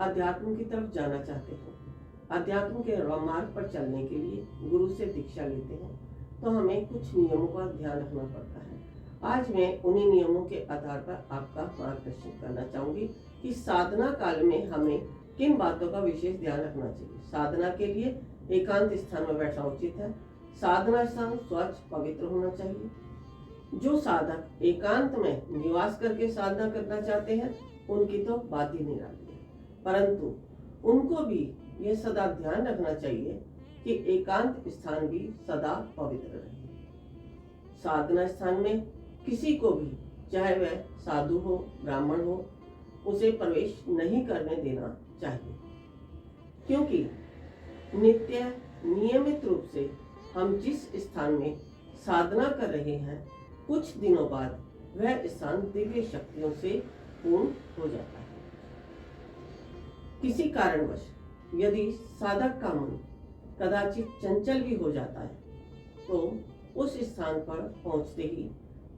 अध्यात्म की तरफ जाना चाहते हैं, अध्यात्म के मार्ग पर चलने के लिए गुरु से दीक्षा लेते हैं, तो हमें कुछ नियमों का ध्यान रखना पड़ता है। आज मैं उन्हीं नियमों के आधार पर आपका मार्गदर्शन करना चाहूंगी कि साधना काल में हमें किन बातों का विशेष ध्यान रखना चाहिए। साधना के लिए एकांत स्थान में बैठना उचित है। साधना स्थान स्वच्छ पवित्र होना चाहिए। जो साधक एकांत में निवास करके साधना करना चाहते हैं उनकी तो बात ही नहीं आती है, परंतु उनको भी यह सदा ध्यान रखना चाहिए कि एकांत स्थान भी सदा पवित्र रहे। साधना स्थान में किसी को भी, चाहे वह साधु हो ब्राह्मण हो, उसे प्रवेश नहीं करने देना चाहिए, क्योंकि नित्य नियमित रूप से हम जिस स्थान में साधना कर रहे हैं कुछ दिनों बाद वह स्थान दिव्य शक्तियों से पूर्ण हो जाता है। किसी कारणवश यदि साधक का मन कदाचित चंचल भी हो जाता है तो उस स्थान पर पहुंचते ही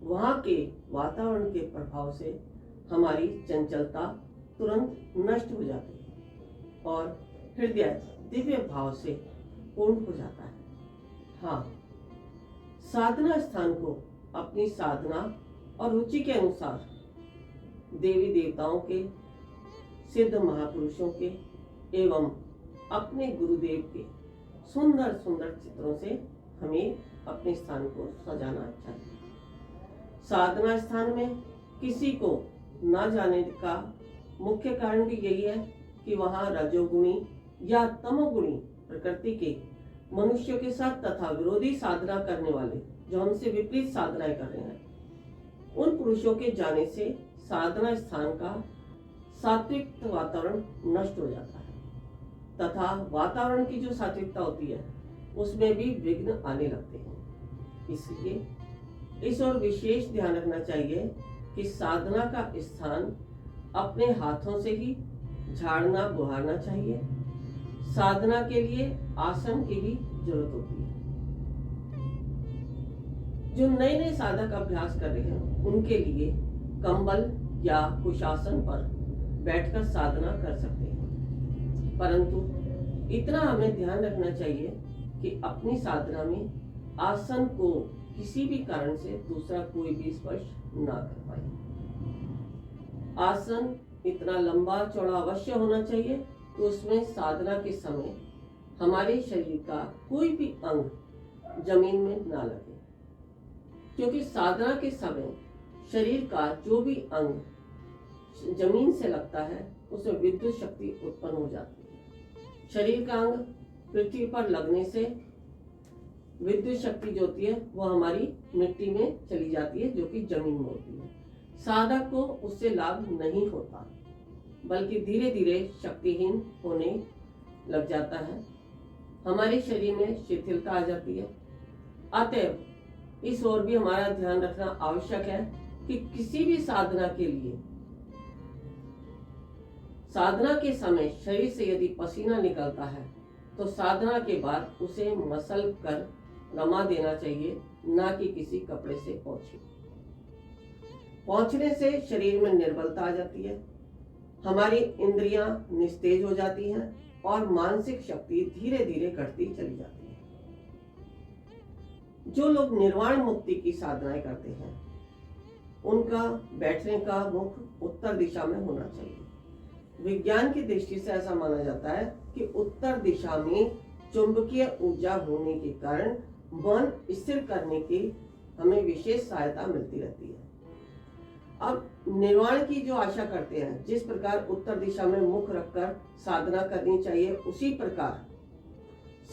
वहां के वातावरण के प्रभाव से हमारी चंचलता तुरंत नष्ट हो जाती है और हृदय दिव्य भाव से पूर्ण हो जाता है। हाँ, साधना स्थान को अपनी साधना और रुचि के अनुसार देवी देवताओं के, सिद्ध महापुरुषों के एवं अपने गुरुदेव के सुंदर सुंदर चित्रों से हमें अपने स्थान को सजाना चाहिए। साधना स्थान में किसी को न जाने का मुख्य कारण भी यही है कि वहाँ रजोगुणी या तमोगुणी प्रकृति के मनुष्यों के साथ तथा विरोधी साधना करने वाले, जो हमसे विपरीत साधनाएं कर रहे हैं, उन पुरुषों के जाने से साधना स्थान का सात्विक वातावरण नष्ट हो जाता है तथा वातावरण की जो सात्विकता होती है उसमें भी विघ्न आने लगते हैं। इसलिए इस ओर विशेष ध्यान रखना चाहिए कि साधना का स्थान अपने हाथों से ही झाड़ना बुहारना चाहिए। साधना के लिए आसन की भी जरूरत होती है। जो नए नए साधक अभ्यास कर रहे हैं उनके लिए कंबल या कुशासन पर बैठकर साधना कर सकते हैं, परंतु इतना हमें ध्यान रखना चाहिए कि अपनी साधना में आसन को किसी भी कारण से दूसरा कोई भी स्पर्श ना कर पाए। आसन इतना लंबा चौड़ा अवश्य होना चाहिए कि उसमें साधना के समय हमारे शरीर का कोई भी अंग जमीन में ना लगे, क्योंकि साधना के समय शरीर का जो भी अंग जमीन से लगता है उसमें विद्युत शक्ति उत्पन्न हो जाती है। शरीर का अंग पृथ्वी पर लगने से विद्युत शक्ति जो होती है वो हमारी मिट्टी में चली जाती है, जो कि जमीन में होती है। साधक को उससे लाभ नहीं होता, बल्कि धीरे धीरे शक्तिहीन होने लग जाता है, हमारे शरीर में शिथिलता आ जाती है। अतएव इस ओर भी हमारा ध्यान रखना आवश्यक है कि किसी भी साधना के लिए साधना के समय शरीर से यदि पसीना निकलता है तो साधना के बाद उसे मसल कर रमा देना चाहिए, ना कि किसी कपड़े से पोंछने से शरीर में निर्बलता आ जाती है, हमारी इंद्रियां निस्तेज हो जाती हैं और मानसिक शक्ति धीरे धीरे घटती चली जाती है। जो लोग निर्वाण मुक्ति की साधनाएं करते हैं उनका बैठने का मुख उत्तर दिशा में होना चाहिए। विज्ञान की दृष्टि से ऐसा माना जाता है कि उत्तर दिशा में चुंबकीय ऊर्जा होने के कारण मन स्थिर करने की हमें विशेष सहायता मिलती रहती है। अब निर्वाण की जो आशा करते हैं, जिस प्रकार उत्तर दिशा में मुख रखकर साधना करनी चाहिए, उसी प्रकार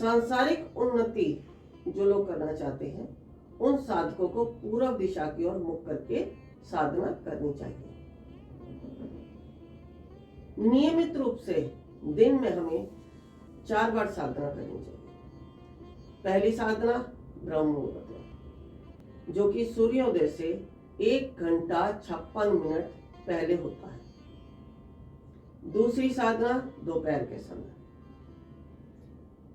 सांसारिक उन्नति जो लोग करना चाहते हैं उन साधकों को पूर्व दिशा की ओर मुख करके साधना करनी चाहिए। नियमित रूप से दिन में हमें 4 बार साधना करनी चाहिए। पहली साधना ब्रह्म मुहूर्त में, जो कि सूर्योदय से 1 घंटा 56 मिनट पहले होता है। दूसरी साधना दोपहर के समय,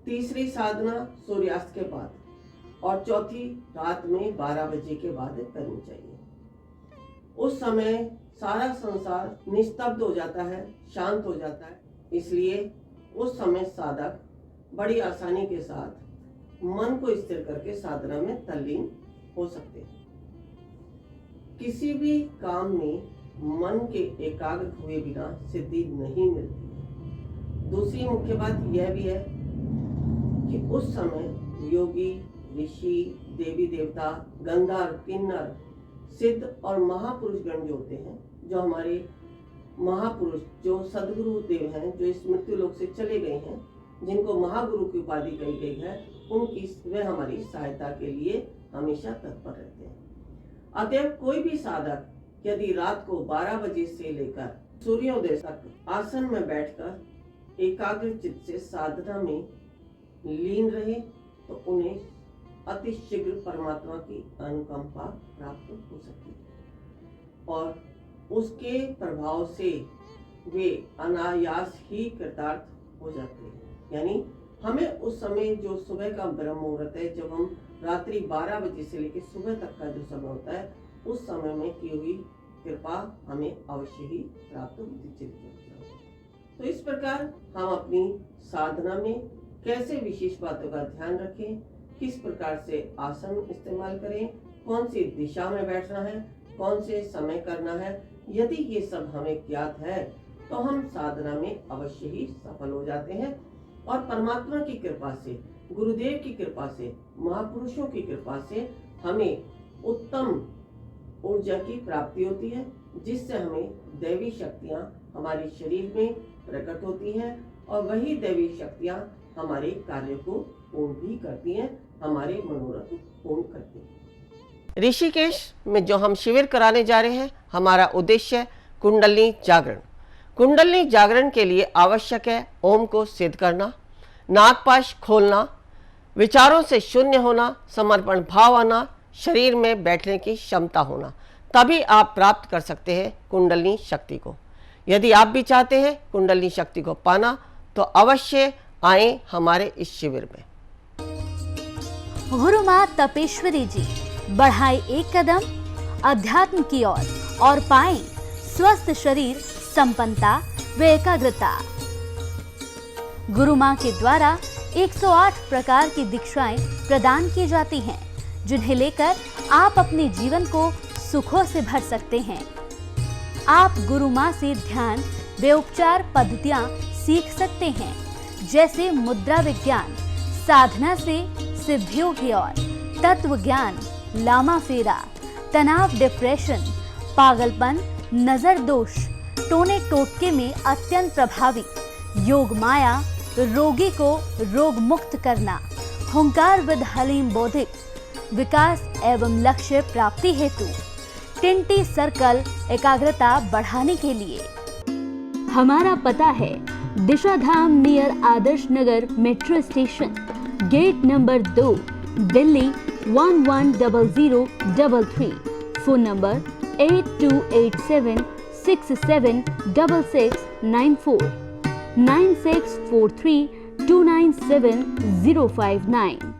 तीसरी साधना सूर्यास्त के बाद और चौथी रात में 12 बजे के बाद करनी चाहिए। उस समय सारा संसार निस्तब्ध हो जाता है, शांत हो जाता है इसलिए उस समय साधक बड़ी आसानी के साथ मन को स्थिर करके साधना में तल्लीन हो सकते हैं। किसी भी काम में मन के एकाग्र हुए बिना सिद्धि नहीं मिलती है। दूसरी मुख्य बात यह भी है कि उस समय योगी, ऋषि, देवी देवता, गंधर्व, किन्नर, सिद्ध और महापुरुष गण जो होते हैं, जो हमारे महापुरुष, जो सदगुरु देव हैं, जो इस मृत्यु लोक से चले गए हैं, जिनको महागुरु की उपाधि कही गई है, उनकी वे हमारी सहायता के लिए हमेशा तत्पर रहते हैं। अतएव कोई भी साधक यदि रात को 12 बजे से लेकर सूर्योदय तक आसन में बैठकर एकाग्र चित्त से साधना में लीन रहे तो उन्हें अति शीघ्र परमात्मा की अनुकंपा प्राप्त हो सकती है और उसके प्रभाव से वे अनायास ही कृतार्थ हो जाते हैं। यानी हमें उस समय जो सुबह का ब्रह्म मुहूर्त है, जब हम रात्रि 12 बजे से लेकर सुबह तक का जो समय होता है, उस समय में की हुई कृपा हमें अवश्य ही प्राप्त होती चली जाती है। तो इस प्रकार हम अपनी साधना में कैसे विशेष बातों का ध्यान रखें, किस प्रकार से आसन इस्तेमाल करें, कौन सी दिशा में बैठना है, कौन से समय करना है, यदि ये सब हमें ज्ञात है तो हम साधना में अवश्य ही सफल हो जाते हैं और परमात्मा की कृपा से, गुरुदेव की कृपा से, महापुरुषों की कृपा से हमें उत्तम ऊर्जा की प्राप्ति होती है, जिससे हमें दैवी शक्तियां हमारे शरीर में प्रकट होती हैं और वही दैवी शक्तियां हमारे कार्य को पूर्ण भी करती हैं, हमारे मनोरथ पूर्ण करती हैं। ऋषिकेश में जो हम शिविर कराने जा रहे हैं, हमारा उद्देश्य कुंडलिनी जागरण। कुंडलिनी जागरण के लिए आवश्यक है ओम को सिद्ध करना, नागपाश खोलना, विचारों से शून्य होना, समर्पण भाव आना, शरीर में बैठने की क्षमता होना, तभी आप प्राप्त कर सकते हैं कुंडलिनी शक्ति को। यदि आप भी चाहते हैं कुंडलिनी शक्ति को पाना तो अवश्य आए हमारे इस शिविर में। गुरु माँ तपेश्वरी जी बढ़ाए एक कदम अध्यात्म की ओर और पाएं स्वस्थ शरीर, संपन्नता व एकाग्रता। गुरु माँ के द्वारा 108 प्रकार की दीक्षाएं प्रदान की जाती हैं, जिन्हें लेकर आप अपने जीवन को सुखों से भर सकते हैं। आप गुरु माँ से ध्यान व उपचार पद्धतियां सीख सकते हैं, जैसे मुद्रा विज्ञान, साधना से सिद्धियों की ओर, तत्व ज्ञान, लामा फेरा, तनाव, डिप्रेशन, पागलपन, नजर दोष, टोने टोटके में अत्यंत प्रभावी, योग माया, रोगी को रोग मुक्त करना, हुंकार विद हलीम बौद्धिक, विकास एवं लक्ष्य प्राप्ति हेतु, टिंटी सर्कल एकाग्रता बढ़ाने के लिए। हमारा पता है Disha Dham near Adarsh Nagar metro station, gate number 2, Delhi 110033। Phone number 8287676694 9643297059।